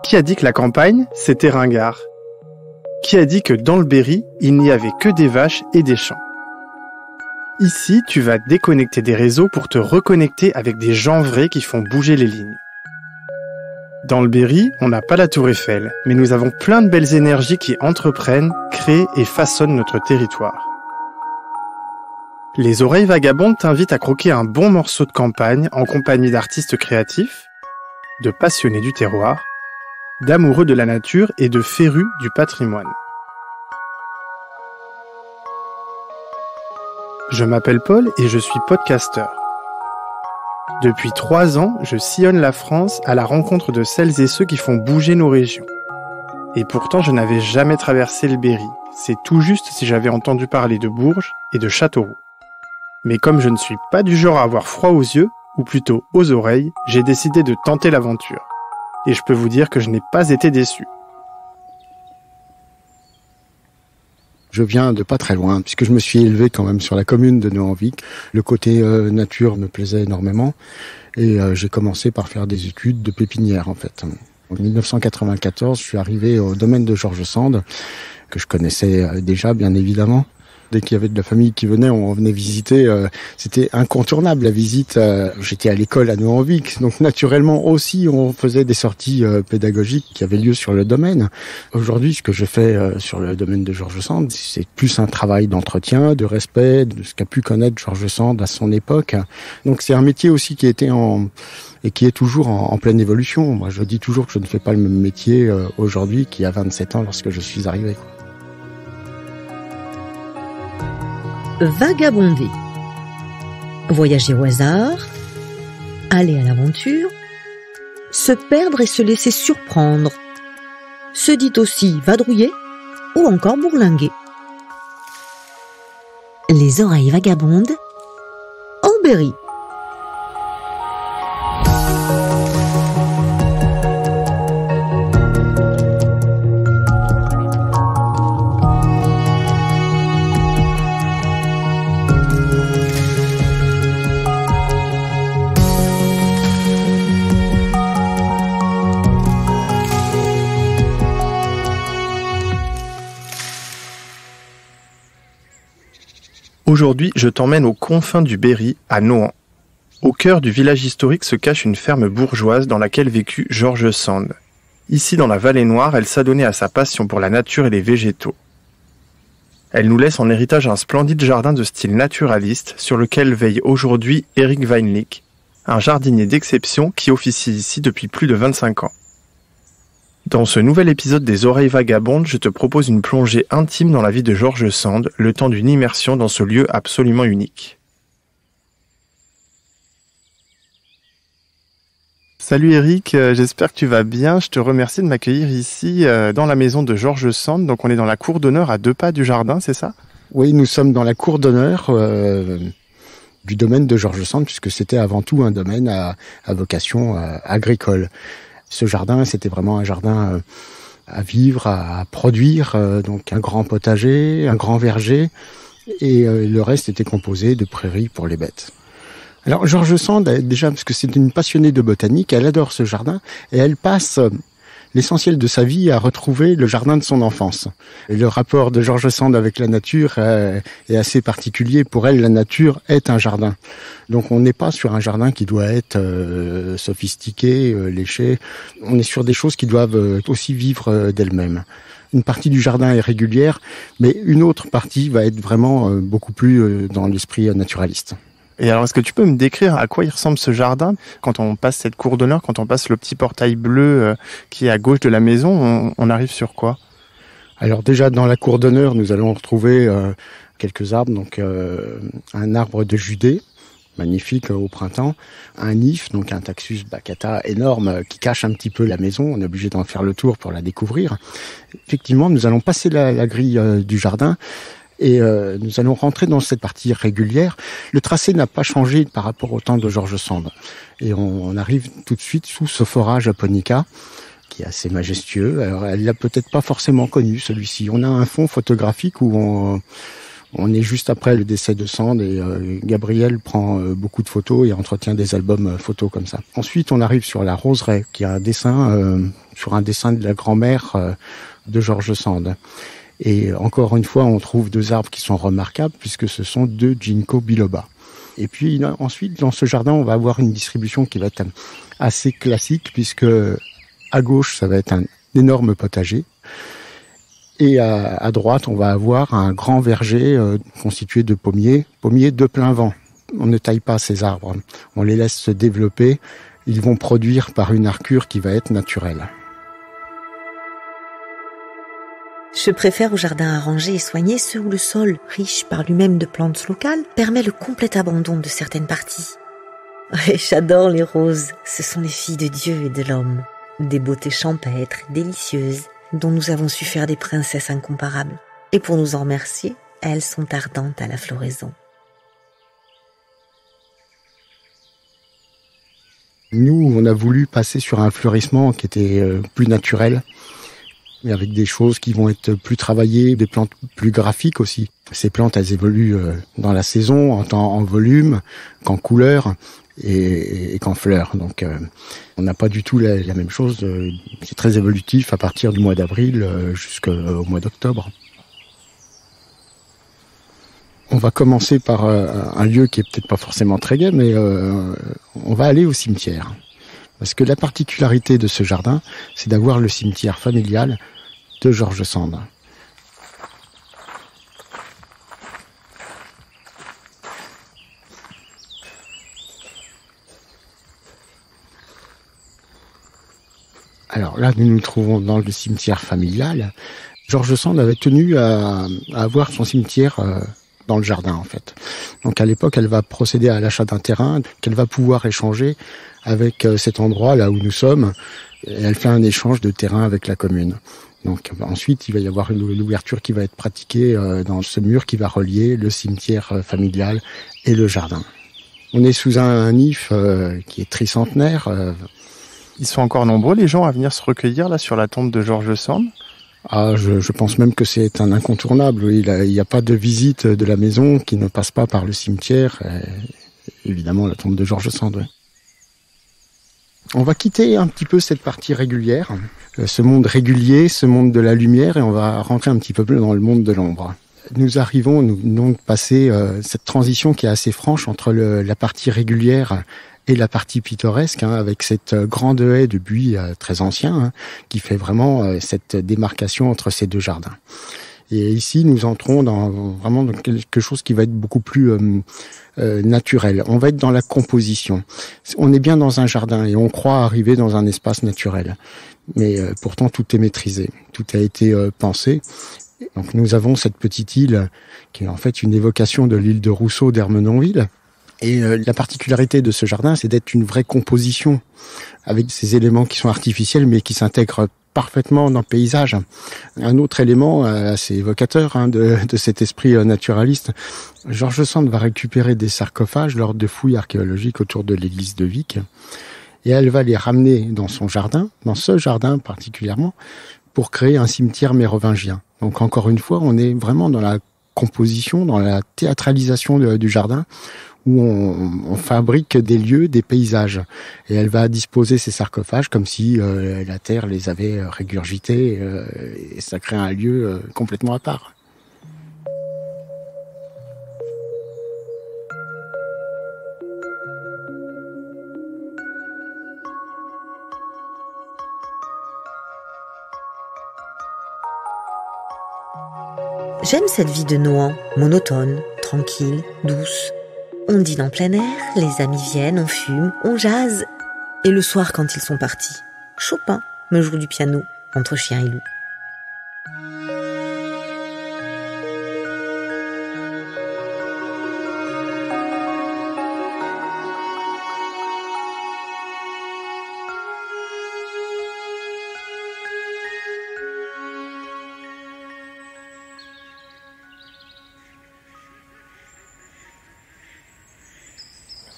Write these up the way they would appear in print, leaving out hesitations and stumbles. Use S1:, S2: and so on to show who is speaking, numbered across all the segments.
S1: Qui a dit que la campagne, c'était ringard ? Qui a dit que dans le Berry, il n'y avait que des vaches et des champs ? Ici, tu vas déconnecter des réseaux pour te reconnecter avec des gens vrais qui font bouger les lignes. Dans le Berry, on n'a pas la Tour Eiffel, mais nous avons plein de belles énergies qui entreprennent, créent et façonnent notre territoire. Les Oreilles Vagabondes t'invitent à croquer un bon morceau de campagne en compagnie d'artistes créatifs, de passionnés du terroir, d'amoureux de la nature et de férus du patrimoine. Je m'appelle Paul et je suis podcasteur. Depuis 3 ans, je sillonne la France à la rencontre de celles et ceux qui font bouger nos régions. Et pourtant, je n'avais jamais traversé le Berry. C'est tout juste si j'avais entendu parler de Bourges et de Châteauroux. Mais comme je ne suis pas du genre à avoir froid aux yeux, ou plutôt aux oreilles, j'ai décidé de tenter l'aventure. Et je peux vous dire que je n'ai pas été déçu.
S2: Je viens de pas très loin, puisque je me suis élevé quand même sur la commune de Nohant-Vic. Le côté nature me plaisait énormément, et j'ai commencé par faire des études de pépinière en fait. En 1994, je suis arrivé au domaine de George Sand, que je connaissais déjà bien évidemment. Dès qu'il y avait de la famille qui venait, on venait visiter. C'était incontournable la visite. J'étais à l'école à Nohant-Vic, donc naturellement aussi on faisait des sorties pédagogiques qui avaient lieu sur le domaine. Aujourd'hui, ce que je fais sur le domaine de George Sand, c'est plus un travail d'entretien, de respect, de ce qu'a pu connaître George Sand à son époque. Donc c'est un métier aussi qui était et qui est toujours en pleine évolution. Moi, je dis toujours que je ne fais pas le même métier aujourd'hui qu'il y a 27 ans lorsque je suis arrivé.
S3: Vagabonder. Voyager au hasard, aller à l'aventure, se perdre et se laisser surprendre. Se dit aussi vadrouiller ou encore bourlinguer. Les Oreilles Vagabondes au Berry.
S1: Aujourd'hui, je t'emmène aux confins du Berry, à Nohant. Au cœur du village historique se cache une ferme bourgeoise dans laquelle vécut George Sand. Ici, dans la Vallée Noire, elle s'adonnait à sa passion pour la nature et les végétaux. Elle nous laisse en héritage un splendide jardin de style naturaliste sur lequel veille aujourd'hui Eric Weinlich, un jardinier d'exception qui officie ici depuis plus de 25 ans. Dans ce nouvel épisode des Oreilles Vagabondes, je te propose une plongée intime dans la vie de George Sand, le temps d'une immersion dans ce lieu absolument unique. Salut Eric, j'espère que tu vas bien. Je te remercie de m'accueillir ici dans la maison de George Sand. Donc on est dans la cour d'honneur à 2 pas du jardin, c'est ça ?
S2: Oui, nous sommes dans la cour d'honneur du domaine de George Sand, puisque c'était avant tout un domaine à vocation agricole. Ce jardin, c'était vraiment un jardin à vivre, à produire, donc un grand potager, un grand verger, et le reste était composé de prairies pour les bêtes. Alors George Sand, déjà parce que c'est une passionnée de botanique, elle adore ce jardin, et elle passe l'essentiel de sa vie à retrouver le jardin de son enfance. Et le rapport de George Sand avec la nature est assez particulier. Pour elle, la nature est un jardin. Donc on n'est pas sur un jardin qui doit être sophistiqué, léché. On est sur des choses qui doivent aussi vivre d'elles-mêmes. Une partie du jardin est régulière, mais une autre partie va être vraiment beaucoup plus dans l'esprit naturaliste.
S1: Et alors, est-ce que tu peux me décrire à quoi il ressemble ce jardin ? Quand on passe cette cour d'honneur, quand on passe le petit portail bleu qui est à gauche de la maison, on arrive sur quoi ?
S2: Alors déjà, dans la cour d'honneur, nous allons retrouver quelques arbres. Donc un arbre de Judée, magnifique au printemps, un if, donc un Taxus baccata énorme qui cache un petit peu la maison. On est obligé d'en faire le tour pour la découvrir. Effectivement, nous allons passer la grille du jardin. Et nous allons rentrer dans cette partie régulière. Le tracé n'a pas changé par rapport au temps de George Sand. Et on arrive tout de suite sous ce forage japonica, qui est assez majestueux. Alors, elle l'a peut-être pas forcément connu, celui-ci. On a un fond photographique où On est juste après le décès de Sand et Gabriel prend beaucoup de photos et entretient des albums photos comme ça. Ensuite, on arrive sur la roseraie, qui est un dessin sur un dessin de la grand-mère de George Sand. Et encore une fois, on trouve 2 arbres qui sont remarquables puisque ce sont 2 ginkgo biloba. Et puis ensuite, dans ce jardin, on va avoir une distribution qui va être assez classique puisque à gauche, ça va être un énorme potager. Et à droite, on va avoir un grand verger constitué de pommiers de plein vent. On ne taille pas ces arbres, on les laisse se développer. Ils vont produire par une archure qui va être naturelle.
S3: Je préfère aux jardins arrangés et soignés ceux où le sol, riche par lui-même de plantes locales, permet le complet abandon de certaines parties. Et j'adore les roses, ce sont les filles de Dieu et de l'homme, des beautés champêtres, délicieuses, dont nous avons su faire des princesses incomparables. Et pour nous en remercier, elles sont ardentes à la floraison.
S2: Nous, on a voulu passer sur un fleurissement qui était plus naturel, mais avec des choses qui vont être plus travaillées, des plantes plus graphiques aussi. Ces plantes, elles évoluent dans la saison, en volume, qu'en couleur et qu'en fleurs. Donc, on n'a pas du tout la même chose. C'est très évolutif à partir du mois d'avril jusqu'au mois d'octobre. On va commencer par un lieu qui est peut-être pas forcément très gai, mais on va aller au cimetière. Parce que la particularité de ce jardin, c'est d'avoir le cimetière familial de George Sand. Alors là, nous nous trouvons dans le cimetière familial. George Sand avait tenu à avoir son cimetière dans le jardin, en fait. Donc à l'époque, elle va procéder à l'achat d'un terrain qu'elle va pouvoir échanger avec cet endroit là où nous sommes. Et elle fait un échange de terrain avec la commune. Donc ensuite, il va y avoir l'ouverture qui va être pratiquée dans ce mur qui va relier le cimetière familial et le jardin. On est sous un nif qui est tricentenaire.
S1: Ils sont encore nombreux, les gens, à venir se recueillir là sur la tombe de George Sand?
S2: Ah, je pense même que c'est un incontournable. Oui, il n'y a pas de visite de la maison qui ne passe pas par le cimetière. Et évidemment, la tombe de George Sand. Ouais. On va quitter un petit peu cette partie régulière, ce monde régulier, ce monde de la lumière, et on va rentrer un petit peu plus dans le monde de l'ombre. Nous arrivons, nous venons de passer cette transition qui est assez franche entre la partie régulière et la partie pittoresque, avec cette grande haie de buis très ancien, qui fait vraiment cette démarcation entre ces 2 jardins. Et ici, nous entrons vraiment dans quelque chose qui va être beaucoup plus naturel. On va être dans la composition. On est bien dans un jardin et on croit arriver dans un espace naturel. Mais pourtant, tout est maîtrisé. Tout a été pensé. Donc nous avons cette petite île qui est en fait une évocation de l'île de Rousseau d'Ermenonville. Et la particularité de ce jardin, c'est d'être une vraie composition avec ces éléments qui sont artificiels mais qui s'intègrent parfaitement dans le paysage. Un autre élément assez évocateur de cet esprit naturaliste, George Sand va récupérer des sarcophages lors de fouilles archéologiques autour de l'église de Vic et elle va les ramener dans son jardin, dans ce jardin particulièrement, pour créer un cimetière mérovingien. Donc encore une fois, on est vraiment dans la composition, dans la théâtralisation du jardin, où on fabrique des lieux, des paysages. Et elle va disposer ces sarcophages comme si la terre les avait régurgités, et ça crée un lieu complètement à part.
S3: J'aime cette vie de Nohant, monotone, tranquille, douce. On dîne en plein air, les amis viennent, on fume, on jase. Et le soir, quand ils sont partis, Chopin me joue du piano entre chien et loup.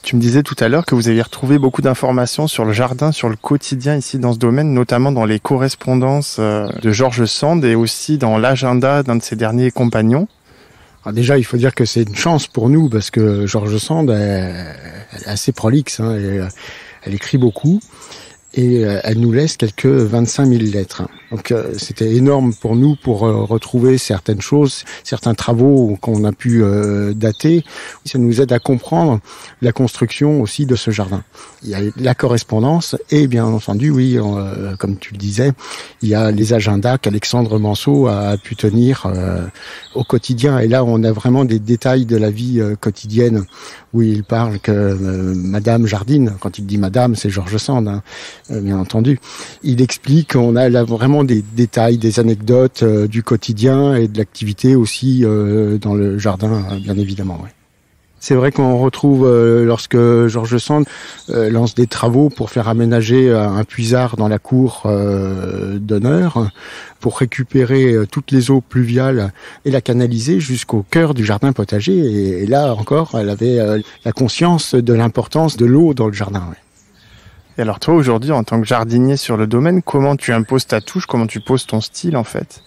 S1: Tu me disais tout à l'heure que vous aviez retrouvé beaucoup d'informations sur le jardin, sur le quotidien ici dans ce domaine, notamment dans les correspondances de George Sand et aussi dans l'agenda d'un de ses derniers compagnons.
S2: Alors déjà, il faut dire que c'est une chance pour nous parce que George Sand, elle est assez prolixe, hein, elle écrit beaucoup. Et elle nous laisse quelques 25 000 lettres. Donc c'était énorme pour nous pour retrouver certaines choses, certains travaux qu'on a pu dater. Ça nous aide à comprendre la construction aussi de ce jardin. Il y a la correspondance et bien entendu, oui, comme tu le disais, il y a les agendas qu'Alexandre Manceau a pu tenir au quotidien. Et là, on a vraiment des détails de la vie quotidienne où il parle que Madame Jardine, quand il dit Madame, c'est George Sand, hein, bien entendu. Il explique qu'on a là vraiment des détails, des anecdotes du quotidien et de l'activité aussi dans le jardin, bien évidemment. Ouais. C'est vrai qu'on retrouve lorsque George Sand lance des travaux pour faire aménager un puisard dans la cour d'honneur pour récupérer toutes les eaux pluviales et la canaliser jusqu'au cœur du jardin potager. Et là encore, elle avait la conscience de l'importance de l'eau dans le jardin. Ouais.
S1: Et alors toi, aujourd'hui, en tant que jardinier sur le domaine, comment tu imposes ta touche, comment tu poses ton style, en fait ?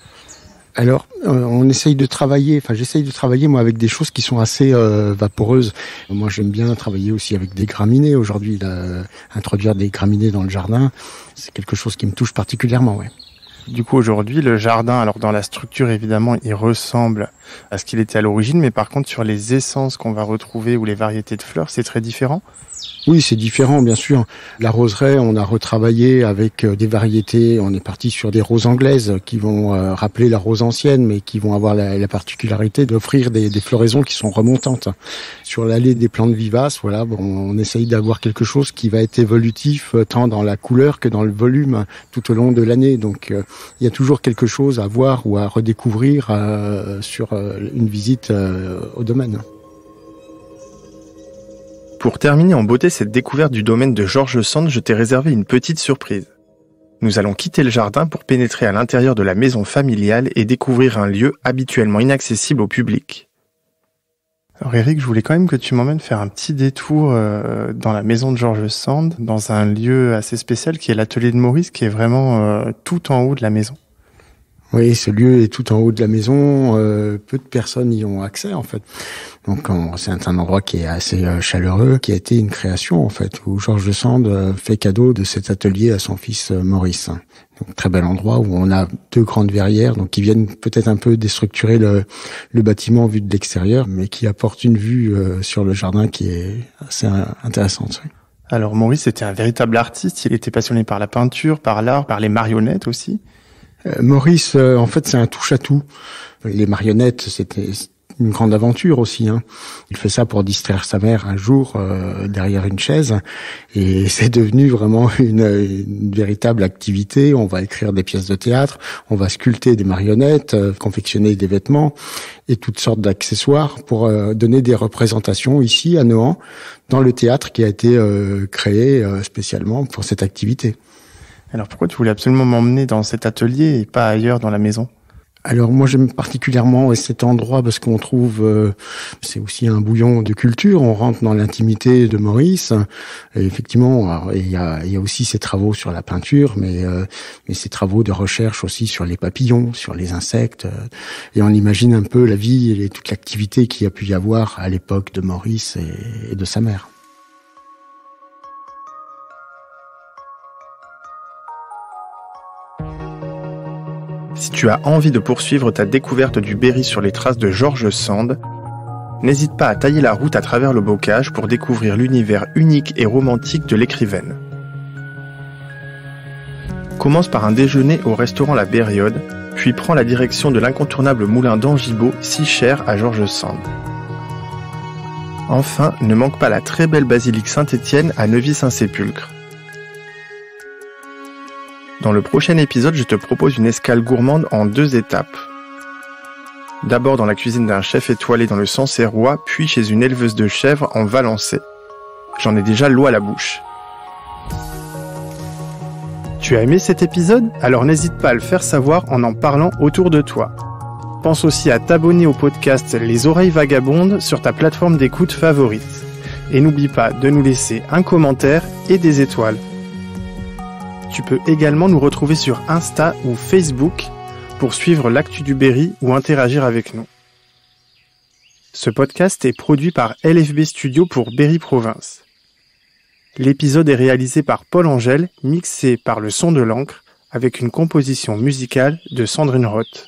S2: Alors, on essaye de travailler, j'essaye de travailler, moi, avec des choses qui sont assez vaporeuses. Moi, j'aime bien travailler aussi avec des graminées. Aujourd'hui, introduire des graminées dans le jardin, c'est quelque chose qui me touche particulièrement, ouais.
S1: Du coup, aujourd'hui, le jardin, alors dans la structure, évidemment, il ressemble à ce qu'il était à l'origine, mais par contre, sur les essences qu'on va retrouver ou les variétés de fleurs, c'est très différent ?
S2: Oui, c'est différent, bien sûr. La roseraie, on a retravaillé avec des variétés. On est parti sur des roses anglaises qui vont rappeler la rose ancienne, mais qui vont avoir la particularité d'offrir des floraisons qui sont remontantes. Sur l'allée des plantes vivaces, voilà, on essaye d'avoir quelque chose qui va être évolutif tant dans la couleur que dans le volume tout au long de l'année. Donc, il y a toujours quelque chose à voir ou à redécouvrir sur une visite au domaine.
S1: Pour terminer en beauté cette découverte du domaine de George Sand, je t'ai réservé une petite surprise. Nous allons quitter le jardin pour pénétrer à l'intérieur de la maison familiale et découvrir un lieu habituellement inaccessible au public. Alors Eric, je voulais quand même que tu m'emmènes faire un petit détour dans la maison de George Sand, dans un lieu assez spécial qui est l'atelier de Maurice, qui est vraiment tout en haut de la maison.
S2: Oui, ce lieu est tout en haut de la maison. Peu de personnes y ont accès, en fait. Donc, c'est un endroit qui est assez chaleureux, qui a été une création, en fait, où George Sand fait cadeau de cet atelier à son fils Maurice. Donc, très bel endroit où on a 2 grandes verrières, donc qui viennent peut-être un peu déstructurer le bâtiment vu de l'extérieur, mais qui apportent une vue sur le jardin qui est assez intéressante. Oui.
S1: Alors, Maurice était un véritable artiste. Il était passionné par la peinture, par l'art, par les marionnettes aussi.
S2: Maurice, en fait, c'est un touche-à-tout. Les marionnettes, c'était une grande aventure aussi, hein. Il fait ça pour distraire sa mère un jour derrière une chaise, et c'est devenu vraiment une véritable activité. On va écrire des pièces de théâtre, on va sculpter des marionnettes, confectionner des vêtements et toutes sortes d'accessoires pour donner des représentations ici à Nohant, dans le théâtre qui a été créé spécialement pour cette activité.
S1: Alors pourquoi tu voulais absolument m'emmener dans cet atelier et pas ailleurs dans la maison ?
S2: Alors moi j'aime particulièrement cet endroit parce qu'on trouve, c'est aussi un bouillon de culture, on rentre dans l'intimité de Maurice. Et effectivement, il y a aussi ses travaux sur la peinture, mais ses travaux de recherche aussi sur les papillons, sur les insectes. Et on imagine un peu la vie et toute l'activité qu'il y a pu y avoir à l'époque de Maurice et de sa mère.
S1: Si tu as envie de poursuivre ta découverte du Berry sur les traces de George Sand, n'hésite pas à tailler la route à travers le bocage pour découvrir l'univers unique et romantique de l'écrivaine. Commence par un déjeuner au restaurant La Berriode, puis prends la direction de l'incontournable moulin d'Angibault, si cher à George Sand. Enfin, ne manque pas la très belle basilique Saint-Étienne à Neuvy-Saint-Sépulcre. Dans le prochain épisode, je te propose une escale gourmande en 2 étapes. D'abord dans la cuisine d'un chef étoilé dans le Sancerrois, puis chez une éleveuse de chèvres en Valençay. J'en ai déjà l'eau à la bouche. Tu as aimé cet épisode ? Alors n'hésite pas à le faire savoir en parlant autour de toi. Pense aussi à t'abonner au podcast Les Oreilles Vagabondes sur ta plateforme d'écoute favorite. Et n'oublie pas de nous laisser un commentaire et des étoiles. Tu peux également nous retrouver sur Insta ou Facebook pour suivre l'actu du Berry ou interagir avec nous. Ce podcast est produit par LFB Studio pour Berry Province. L'épisode est réalisé par Paul Angèle, mixé par Le Son de l'Ancre, avec une composition musicale de Sandrine Roth.